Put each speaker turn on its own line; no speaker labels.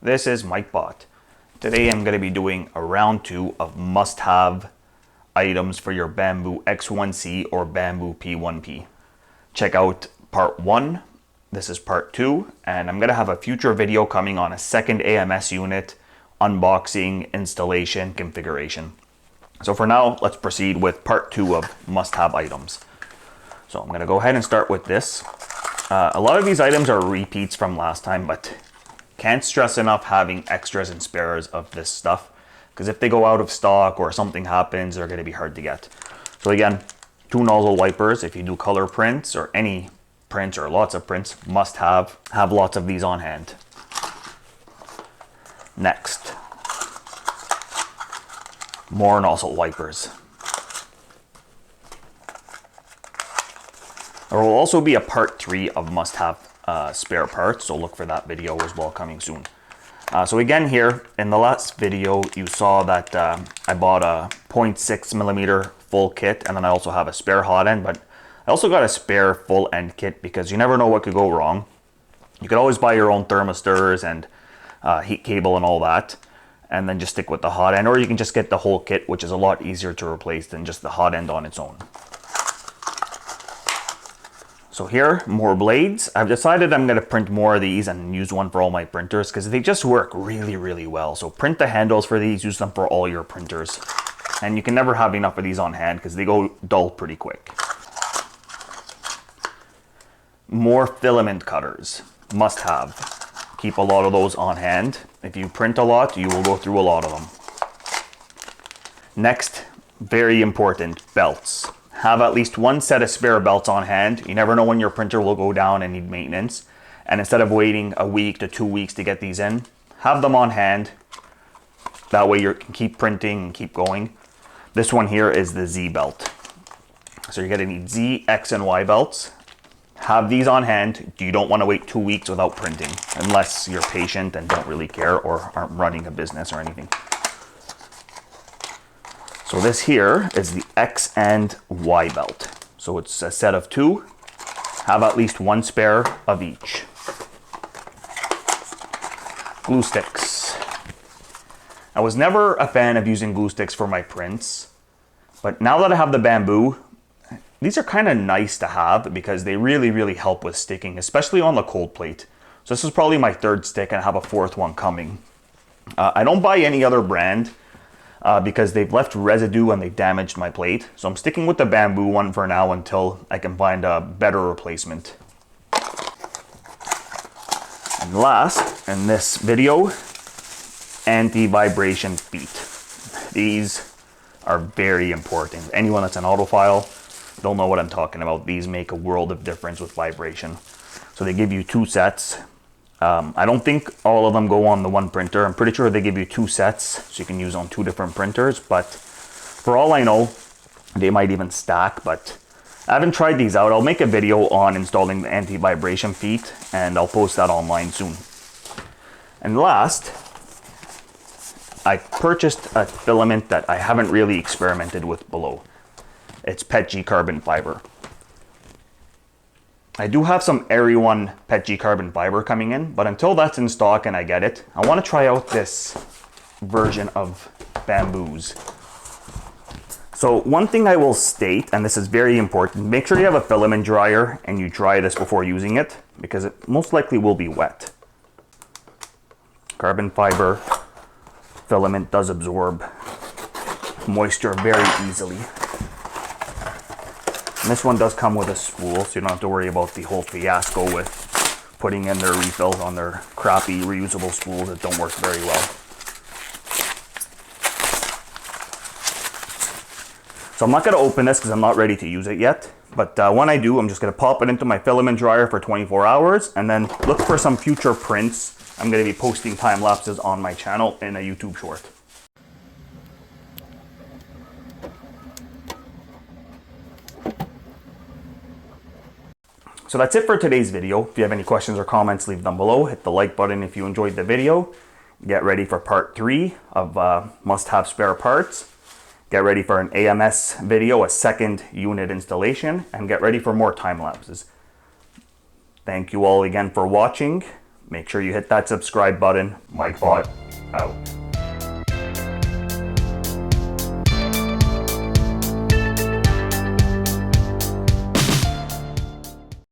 This is MikeBot. Today I'm going to be doing a round 2 of must-have items for your Bambu X1C or Bambu P1P. Check out part 1, this is part 2, and I'm going to have a future video coming on a second AMS unit, unboxing, installation, configuration. So for now, let's proceed with part 2 of must-have items. So I'm going to go ahead and start with this. A lot of these items are repeats from last time, but can't stress enough having extras and spares of this stuff, because if they go out of stock or something happens, they're going to be hard to get. So again, 2 nozzle wipers. If you do color prints or any prints or lots of prints, must have lots of these on hand. Next, more nozzle wipers. There will also be a part 3 of must-have spare parts, so look for that video as well coming soon. So again here, in the last video, you saw that I bought a 0.6mm full kit, and then I also have a spare hot end, but I also got a spare full end kit because you never know what could go wrong. You could always buy your own thermistors and heat cable and all that, and then just stick with the hot end, or you can just get the whole kit, which is a lot easier to replace than just the hot end on its own. So here, more blades. I've decided I'm going to print more of these and use one for all my printers because they just work really, really well. So print the handles for these, use them for all your printers. And you can never have enough of these on hand because they go dull pretty quick. More filament cutters, must have. Keep a lot of those on hand. If you print a lot, you will go through a lot of them. Next, very important, belts. Have at least one set of spare belts on hand. You never know when your printer will go down and need maintenance. And instead of waiting a week to 2 weeks to get these in, have them on hand. That way you can keep printing and keep going. This one here is the Z belt. So you're gonna need Z, X, and Y belts. Have these on hand. You don't want to wait 2 weeks without printing, unless you're patient and don't really care or aren't running a business or anything. So this here is the X and Y belt. So it's a set of 2. Have at least one spare of each. Glue sticks. I was never a fan of using glue sticks for my prints, but now that I have the Bambu, these are kind of nice to have because they really, really help with sticking, especially on the cold plate. So this is probably my 3rd stick, and I have a 4th one coming. I don't buy any other brand because they've left residue and they've damaged my plate. So I'm sticking with the Bambu one for now until I can find a better replacement. And last, in this video, anti-vibration feet. These are very important. Anyone that's an audiophile, they'll know what I'm talking about. These make a world of difference with vibration. So they give you 2 sets. I don't think all of them go on the one printer. I'm pretty sure they give you 2 sets, so you can use on 2 different printers. But for all I know, they might even stack. But I haven't tried these out. I'll make a video on installing the anti-vibration feet, and I'll post that online soon. And last, I purchased a filament that I haven't really experimented with below. It's PETG carbon fiber. I do have some Area 1 PETG carbon fiber coming in, but until that's in stock and I get it, I want to try out this version of Bambu's. So one thing I will state, and this is very important, make sure you have a filament dryer and you dry this before using it, because it most likely will be wet. Carbon fiber filament does absorb moisture very easily. And this one does come with a spool, so you don't have to worry about the whole fiasco with putting in their refills on their crappy reusable spools that don't work very well. So I'm not going to open this because I'm not ready to use it yet. But when I do, I'm just going to pop it into my filament dryer for 24 hours and then look for some future prints. I'm going to be posting time lapses on my channel in a YouTube short. So that's it for today's video. If you have any questions or comments, leave them below. Hit the like button if you enjoyed the video. Get ready for part 3 of must-have spare parts. Get ready for an AMS video, a second unit installation, and get ready for more time lapses. Thank you all again for watching. Make sure you hit that subscribe button. Mike Bot.